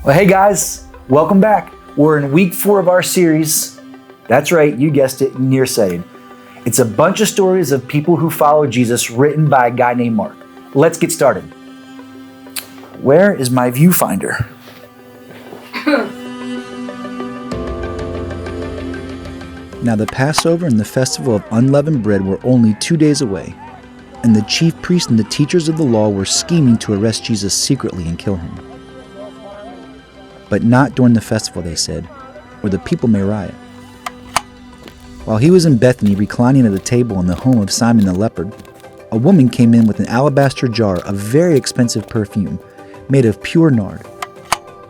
Well, hey guys, welcome back. We're in week 4 of our series. That's right, you guessed it, Near Sighted. It's a bunch of stories of people who follow Jesus written by a guy named Mark. Let's get started. Where is my viewfinder? Now the Passover and the Festival of Unleavened Bread were only 2 days away, and the chief priests and the teachers of the law were scheming to arrest Jesus secretly and kill him. But not during the festival, they said, or the people may riot. While he was in Bethany reclining at a table in the home of Simon the leper, a woman came in with an alabaster jar of very expensive perfume made of pure nard.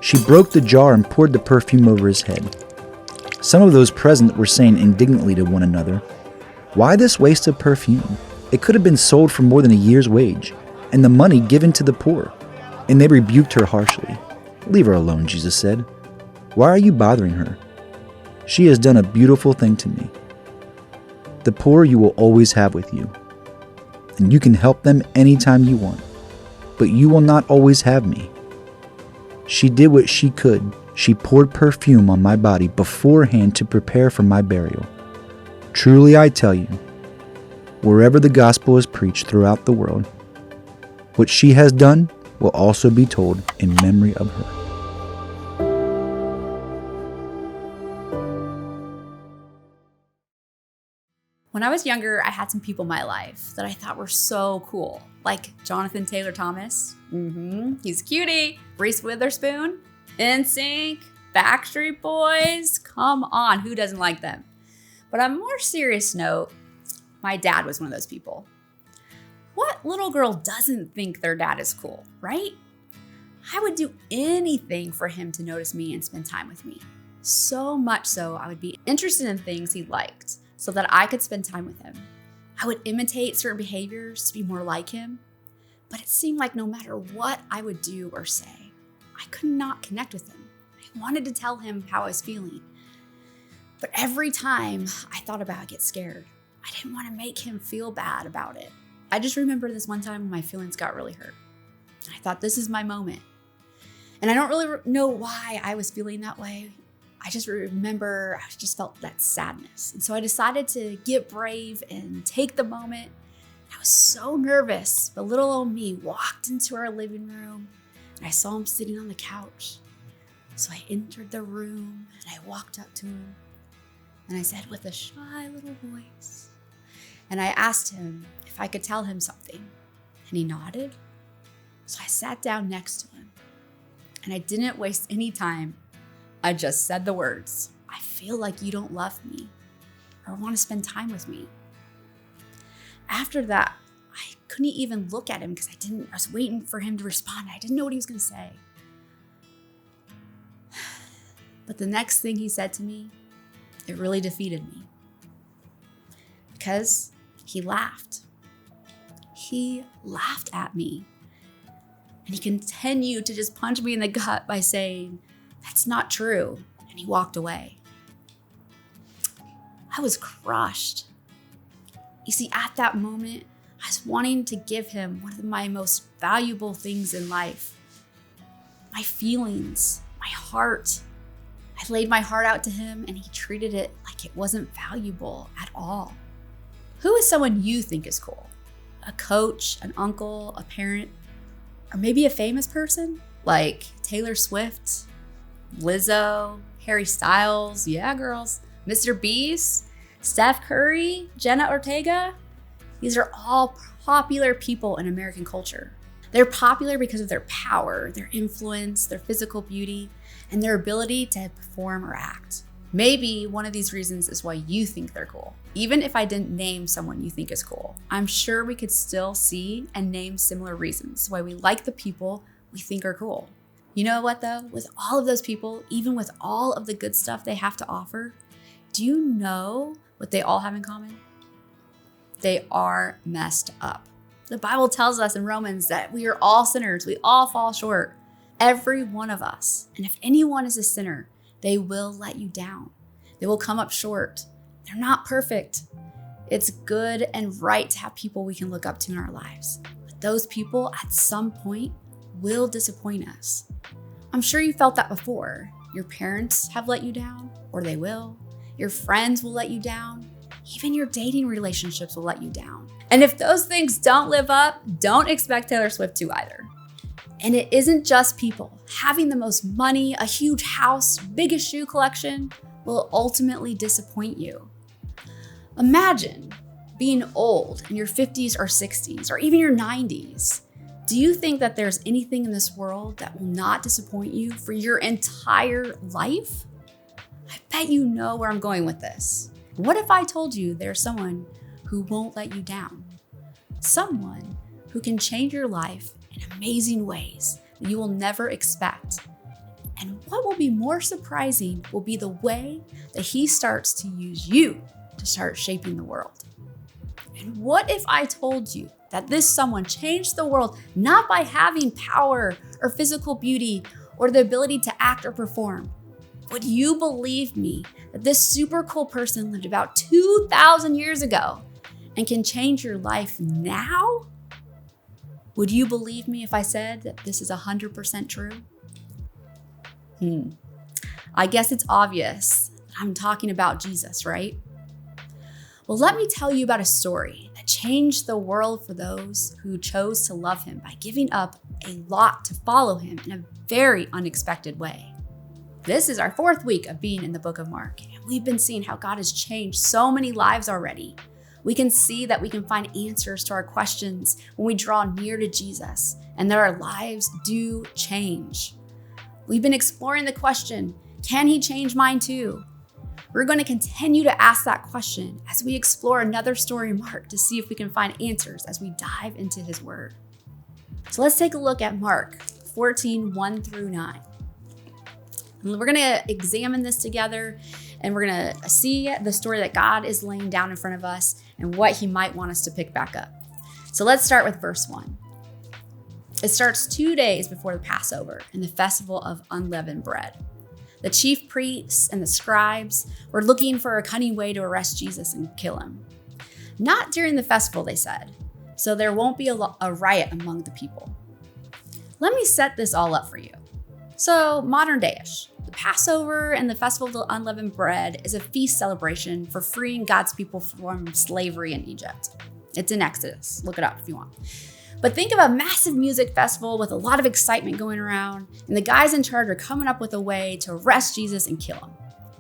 She broke the jar and poured the perfume over his head. Some of those present were saying indignantly to one another, "Why this waste of perfume? It could have been sold for more than a year's wage, and the money given to the poor." And they rebuked her harshly. "Leave her alone," Jesus said. "Why are you bothering her? She has done a beautiful thing to me. The poor you will always have with you, and you can help them anytime you want, but you will not always have me. She did what she could. She poured perfume on my body beforehand to prepare for my burial. Truly I tell you, wherever the gospel is preached throughout the world, what she has done will also be told in memory of her." When I was younger, I had some people in my life that I thought were so cool, like Jonathan Taylor Thomas. He's a cutie. Reese Witherspoon, NSYNC, Backstreet Boys. Come on, who doesn't like them? But on a more serious note, my dad was one of those people. What little girl doesn't think their dad is cool, right? I would do anything for him to notice me and spend time with me. So much so, I would be interested in things he liked so that I could spend time with him. I would imitate certain behaviors to be more like him, but it seemed like no matter what I would do or say, I could not connect with him. I wanted to tell him how I was feeling, but every time I thought about it, I'd get scared. I didn't want to make him feel bad about it. I just remember this one time when my feelings got really hurt. I thought, this is my moment. And I don't really know why I was feeling that way. I just remember I just felt that sadness. And so I decided to get brave and take the moment. I was so nervous, but little old me walked into our living room and I saw him sitting on the couch. So I entered the room and I walked up to him and I said with a shy little voice, and I asked him if I could tell him something, and he nodded. So I sat down next to him, and I didn't waste any time. I just said the words, "I feel like you don't love me or want to spend time with me." After that, I couldn't even look at him because I was waiting for him to respond. I didn't know what he was going to say. But the next thing he said to me, it really defeated me because he laughed. He laughed at me. And he continued to just punch me in the gut by saying, "That's not true." And he walked away. I was crushed. You see, at that moment, I was wanting to give him one of my most valuable things in life. My feelings, my heart. I laid my heart out to him and he treated it like it wasn't valuable at all. Who is someone you think is cool? A coach, an uncle, a parent, or maybe a famous person like Taylor Swift, Lizzo, Harry Styles, yeah girls, Mr. Beast, Steph Curry, Jenna Ortega. These are all popular people in American culture. They're popular because of their power, their influence, their physical beauty, and their ability to perform or act. Maybe one of these reasons is why you think they're cool. Even if I didn't name someone you think is cool, I'm sure we could still see and name similar reasons why we like the people we think are cool. You know what though? With all of those people, even with all of the good stuff they have to offer, do you know what they all have in common? They are messed up. The Bible tells us in Romans that we are all sinners. We all fall short. Every one of us. And if anyone is a sinner, they will let you down. They will come up short. They're not perfect. It's good and right to have people we can look up to in our lives. But those people at some point will disappoint us. I'm sure you felt that before. Your parents have let you down, or they will. Your friends will let you down. Even your dating relationships will let you down. And if those things don't live up, don't expect Taylor Swift to either. And it isn't just people. Having the most money, a huge house, biggest shoe collection will ultimately disappoint you. Imagine being old in your 50s or 60s, or even your 90s. Do you think that there's anything in this world that will not disappoint you for your entire life? I bet you know where I'm going with this. What if I told you there's someone who won't let you down? Someone who can change your life in amazing ways that you will never expect. And what will be more surprising will be the way that he starts to use you to start shaping the world. And what if I told you that this someone changed the world not by having power or physical beauty or the ability to act or perform? Would you believe me that this super cool person lived about 2,000 years ago and can change your life now? Would you believe me if I said that this is 100% true? I guess it's obvious that I'm talking about Jesus, right? Well, let me tell you about a story that changed the world for those who chose to love him by giving up a lot to follow him in a very unexpected way. This is our 4th week of being in the book of Mark, and we've been seeing how God has changed so many lives already. We can see that we can find answers to our questions when we draw near to Jesus, and that our lives do change. We've been exploring the question, can he change mine too? We're going to continue to ask that question as we explore another story in Mark to see if we can find answers as we dive into his word. So let's take a look at Mark 14, 1 through 9. And we're going to examine this together, and we're going to see the story that God is laying down in front of us and what he might want us to pick back up. So let's start with verse 1. It starts 2 days before the Passover and the festival of unleavened bread. The chief priests and the scribes were looking for a cunning way to arrest Jesus and kill him. Not during the festival, they said, so there won't be a riot among the people. Let me set this all up for you. So modern day-ish. The Passover and the Festival of Unleavened Bread is a feast celebration for freeing God's people from slavery in Egypt. It's in Exodus. Look it up if you want. But think of a massive music festival with a lot of excitement going around, and the guys in charge are coming up with a way to arrest Jesus and kill him.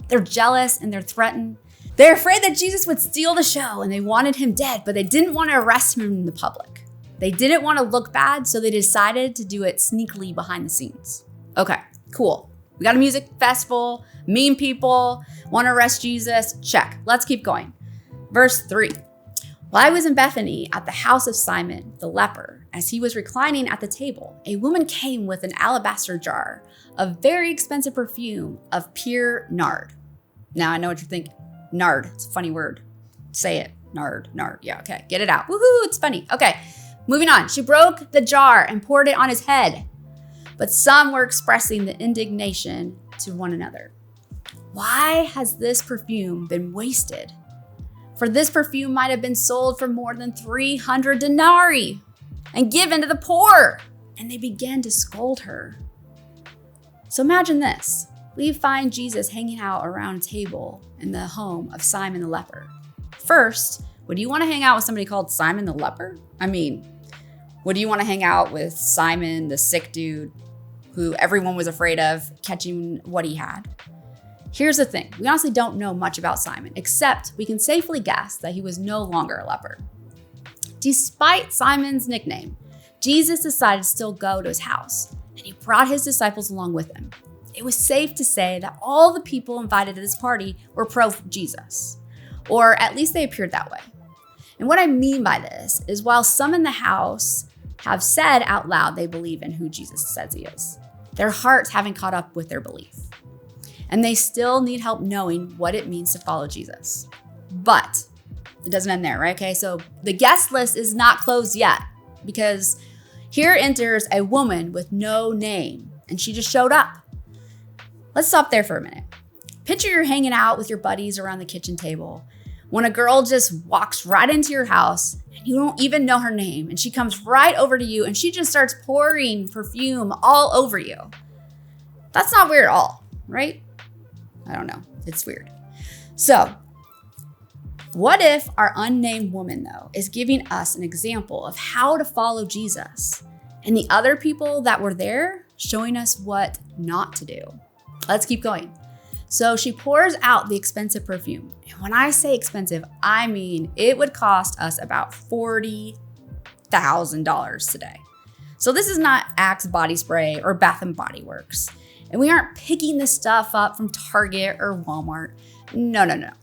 They're jealous and they're threatened. They're afraid that Jesus would steal the show, and they wanted him dead, but they didn't want to arrest him in the public. They didn't want to look bad, so they decided to do it sneakily behind the scenes. Okay, cool. We got a music festival, mean people, want to arrest Jesus, check. Let's keep going. Verse 3. While I was in Bethany at the house of Simon the leper, as he was reclining at the table, a woman came with an alabaster jar of very expensive perfume of pure nard. Now I know what you're thinking. Nard, it's a funny word. Say it, nard. Yeah, okay, get it out. Woohoo, it's funny. Okay, moving on. She broke the jar and poured it on his head. But some were expressing the indignation to one another. Why has this perfume been wasted? For this perfume might have been sold for more than 300 denarii and given to the poor. And they began to scold her. So imagine this. We find Jesus hanging out around a table in the home of Simon the leper. First, would you want to hang out with somebody called Simon the leper? I mean, would you want to hang out with Simon, the sick dude, who everyone was afraid of catching what he had? Here's the thing. We honestly don't know much about Simon, except we can safely guess that he was no longer a leper. Despite Simon's nickname, Jesus decided to still go to his house, and he brought his disciples along with him. It was safe to say that all the people invited to this party were pro-Jesus, or at least they appeared that way. And what I mean by this is while some in the house have said out loud they believe in who Jesus says he is, their hearts haven't caught up with their belief. And they still need help knowing what it means to follow Jesus. But it doesn't end there, right? Okay, so the guest list is not closed yet, because here enters a woman with no name, and she just showed up. Let's stop there for a minute. Picture you're hanging out with your buddies around the kitchen table when a girl just walks right into your house and you don't even know her name, and she comes right over to you and she just starts pouring perfume all over you. That's not weird at all, right? I don't know. It's weird. So, what if our unnamed woman, though, is giving us an example of how to follow Jesus, and the other people that were there showing us what not to do? Let's keep going. So she pours out the expensive perfume. And when I say expensive, I mean it would cost us about $40,000 today. So this is not Axe body spray or Bath and Body Works. And we aren't picking this stuff up from Target or Walmart. No. It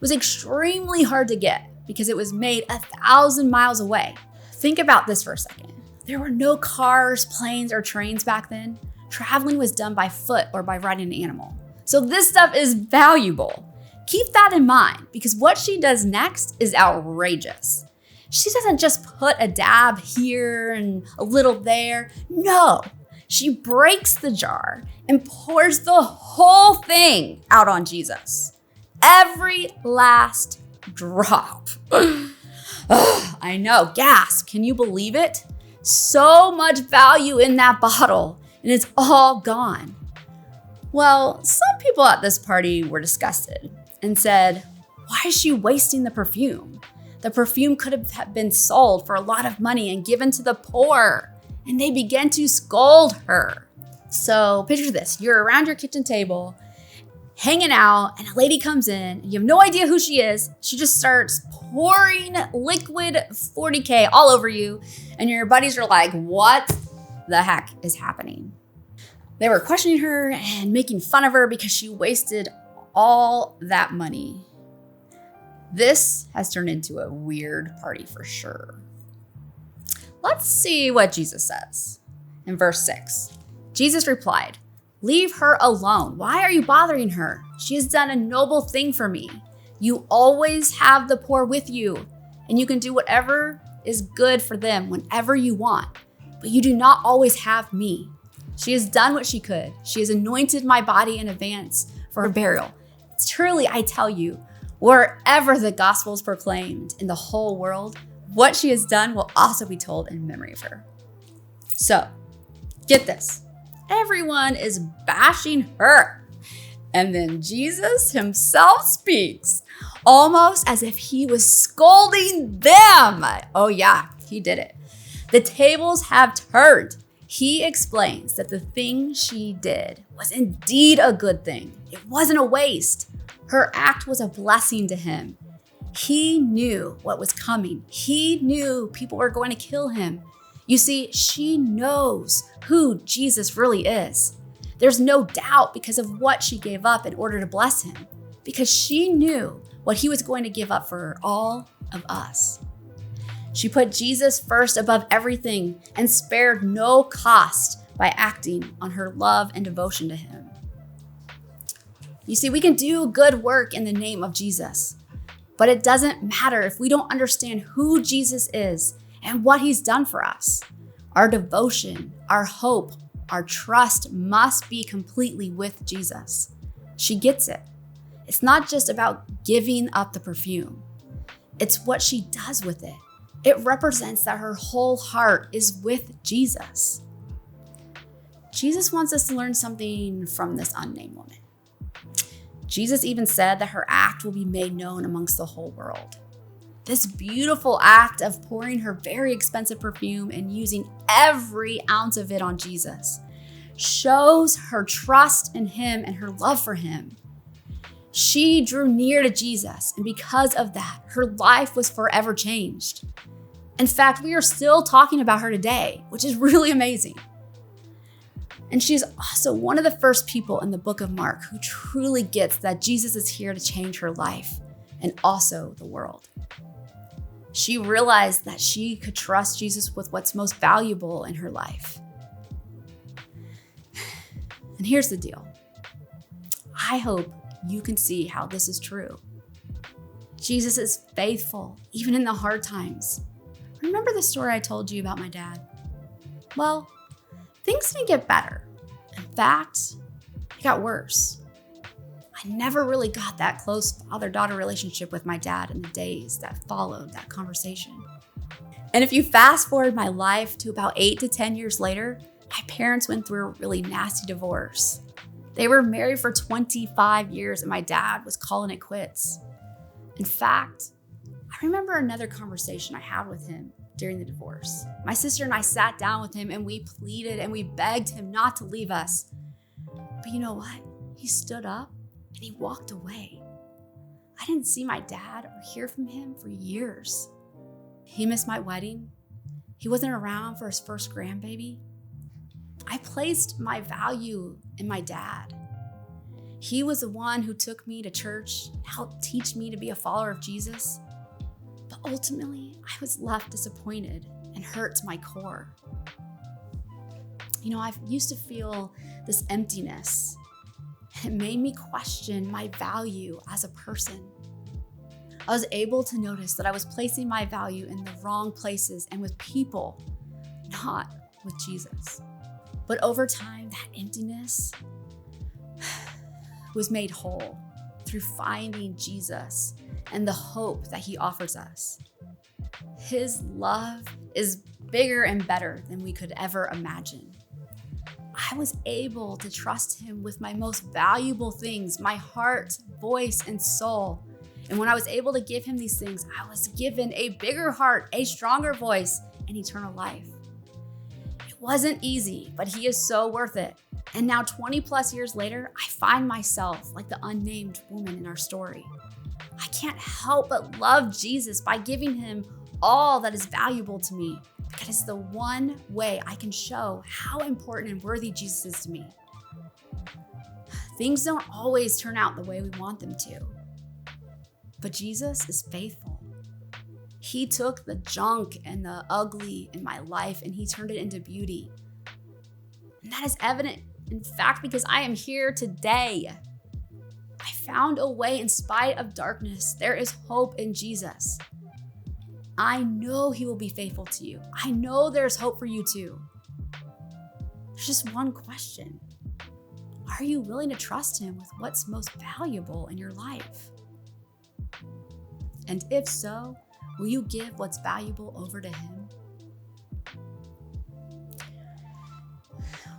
was extremely hard to get because it was made 1,000 miles away. Think about this for a second. There were no cars, planes, or trains back then. Traveling was done by foot or by riding an animal. So this stuff is valuable. Keep that in mind because what she does next is outrageous. She doesn't just put a dab here and a little there. No, she breaks the jar and pours the whole thing out on Jesus. Every last drop. I know, gasp, can you believe it? So much value in that bottle and it's all gone. Well, some people at this party were disgusted and said, why is she wasting the perfume? The perfume could have been sold for a lot of money and given to the poor. And they began to scold her. So picture this, you're around your kitchen table, hanging out, and a lady comes in, and you have no idea who she is. She just starts pouring liquid 40K all over you, and your buddies are like, what the heck is happening? They were questioning her and making fun of her because she wasted all that money. This has turned into a weird party for sure. Let's see what Jesus says. In verse 6, Jesus replied, leave her alone. Why are you bothering her? She has done a noble thing for me. You always have the poor with you, and you can do whatever is good for them whenever you want, but you do not always have me. She has done what she could. She has anointed my body in advance for her burial. Truly, I tell you, wherever the gospel is proclaimed in the whole world, what she has done will also be told in memory of her. So, get this. Everyone is bashing her. And then Jesus himself speaks, almost as if he was scolding them. Oh yeah, he did it. The tables have turned. He explains that the thing she did was indeed a good thing. It wasn't a waste. Her act was a blessing to him. He knew what was coming. He knew people were going to kill him. You see, she knows who Jesus really is. There's no doubt because of what she gave up in order to bless him, because she knew what he was going to give up for all of us. She put Jesus first above everything and spared no cost by acting on her love and devotion to him. You see, we can do good work in the name of Jesus, but it doesn't matter if we don't understand who Jesus is and what he's done for us. Our devotion, our hope, our trust must be completely with Jesus. She gets it. It's not just about giving up the perfume. It's what she does with it. It represents that her whole heart is with Jesus. Jesus wants us to learn something from this unnamed woman. Jesus even said that her act will be made known amongst the whole world. This beautiful act of pouring her very expensive perfume and using every ounce of it on Jesus shows her trust in him and her love for him. She drew near to Jesus, and because of that, her life was forever changed. In fact, we are still talking about her today, which is really amazing. And she's also one of the first people in the book of Mark who truly gets that Jesus is here to change her life and also the world. She realized that she could trust Jesus with what's most valuable in her life. And here's the deal. I hope you can see how this is true. Jesus is faithful, even in the hard times. Remember the story I told you about my dad? Well, things didn't get better. In fact, it got worse. I never really got that close father-daughter relationship with my dad in the days that followed that conversation. And if you fast forward my life to about 8 to 10 years later, my parents went through a really nasty divorce. They were married for 25 years and my dad was calling it quits. In fact, I remember another conversation I had with him during the divorce. My sister and I sat down with him and we pleaded and we begged him not to leave us. But you know what? He stood up and he walked away. I didn't see my dad or hear from him for years. He missed my wedding. He wasn't around for his first grandbaby. I placed my value in my dad. He was the one who took me to church and helped teach me to be a follower of Jesus. But ultimately, I was left disappointed and hurt to my core. You know, I used to feel this emptiness. It made me question my value as a person. I was able to notice that I was placing my value in the wrong places and with people, not with Jesus. But over time, that emptiness was made whole through finding Jesus and the hope that he offers us. His love is bigger and better than we could ever imagine. I was able to trust him with my most valuable things, my heart, voice, and soul. And when I was able to give him these things, I was given a bigger heart, a stronger voice, and eternal life. It wasn't easy, but he is so worth it. And now 20 plus years later, I find myself like the unnamed woman in our story. I can't help but love Jesus by giving him all that is valuable to me, because it's the one way I can show how important and worthy Jesus is to me. Things don't always turn out the way we want them to, but Jesus is faithful. He took the junk and the ugly in my life and he turned it into beauty. And that is evident, in fact, because I am here today. I found a way in spite of darkness. There is hope in Jesus. I know he will be faithful to you. I know there's hope for you too. There's just one question. Are you willing to trust him with what's most valuable in your life? And if so, will you give what's valuable over to him?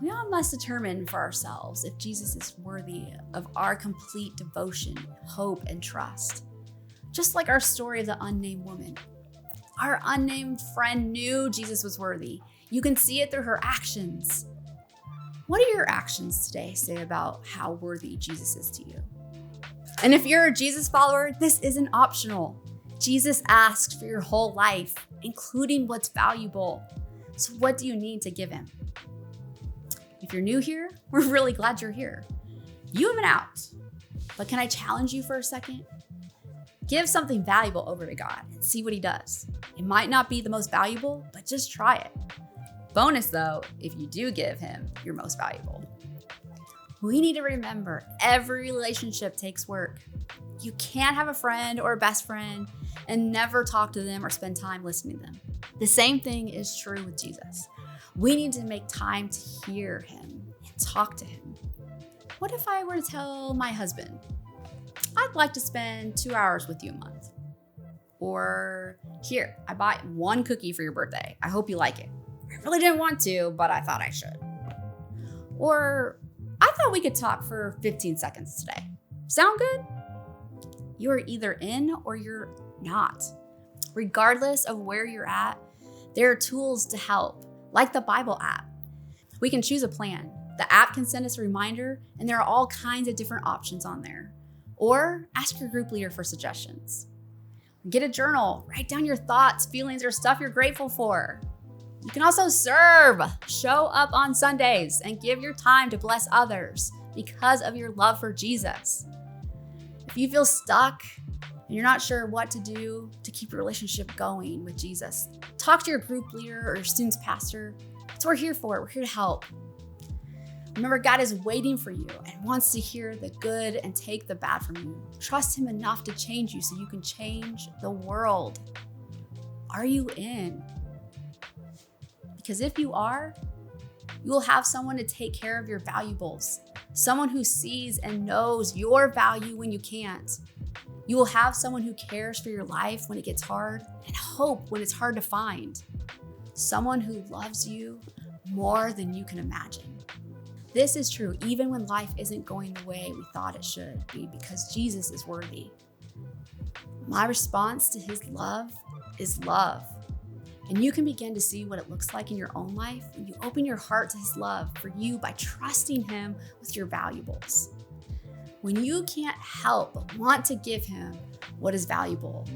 We all must determine for ourselves if Jesus is worthy of our complete devotion, hope, and trust. Just like our story of the unnamed woman. Our unnamed friend knew Jesus was worthy. You can see it through her actions. What do your actions today say about how worthy Jesus is to you? And if you're a Jesus follower, this isn't optional. Jesus asks for your whole life, including what's valuable. So what do you need to give him? If you're new here, we're really glad you're here. You have an out, but can I challenge you for a second? Give something valuable over to God and see what he does. It might not be the most valuable, but just try it. Bonus though, if you do give him your most valuable. We need to remember every relationship takes work. You can't have a friend or a best friend and never talk to them or spend time listening to them. The same thing is true with Jesus. We need to make time to hear him and talk to him. What if I were to tell my husband, I'd like to spend 2 hours with you a month? Or, here, I bought one cookie for your birthday. I hope you like it. I really didn't want to, but I thought I should. Or, I thought we could talk for 15 seconds today. Sound good? You're either in or you're not. Regardless of where you're at, there are tools to help, like the Bible app. We can choose a plan. The app can send us a reminder, and there are all kinds of different options on there. Or ask your group leader for suggestions. Get a journal, write down your thoughts, feelings, or stuff you're grateful for. You can also serve. Show up on Sundays and give your time to bless others because of your love for Jesus. If you feel stuck and you're not sure what to do to keep your relationship going with Jesus, talk to your group leader or your student's pastor. That's what we're here for. We're here to help. Remember, God is waiting for you and wants to hear the good and take the bad from you. Trust him enough to change you so you can change the world. Are you in? Because if you are, you will have someone to take care of your valuables, someone who sees and knows your value when you can't. You will have someone who cares for your life when it gets hard and hope when it's hard to find. Someone who loves you more than you can imagine. This is true even when life isn't going the way we thought it should be, because Jesus is worthy. My response to his love is love. And you can begin to see what it looks like in your own life when you open your heart to his love for you by trusting him with your valuables. When you can't help but want to give him what is valuable,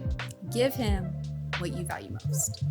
give him what you value most.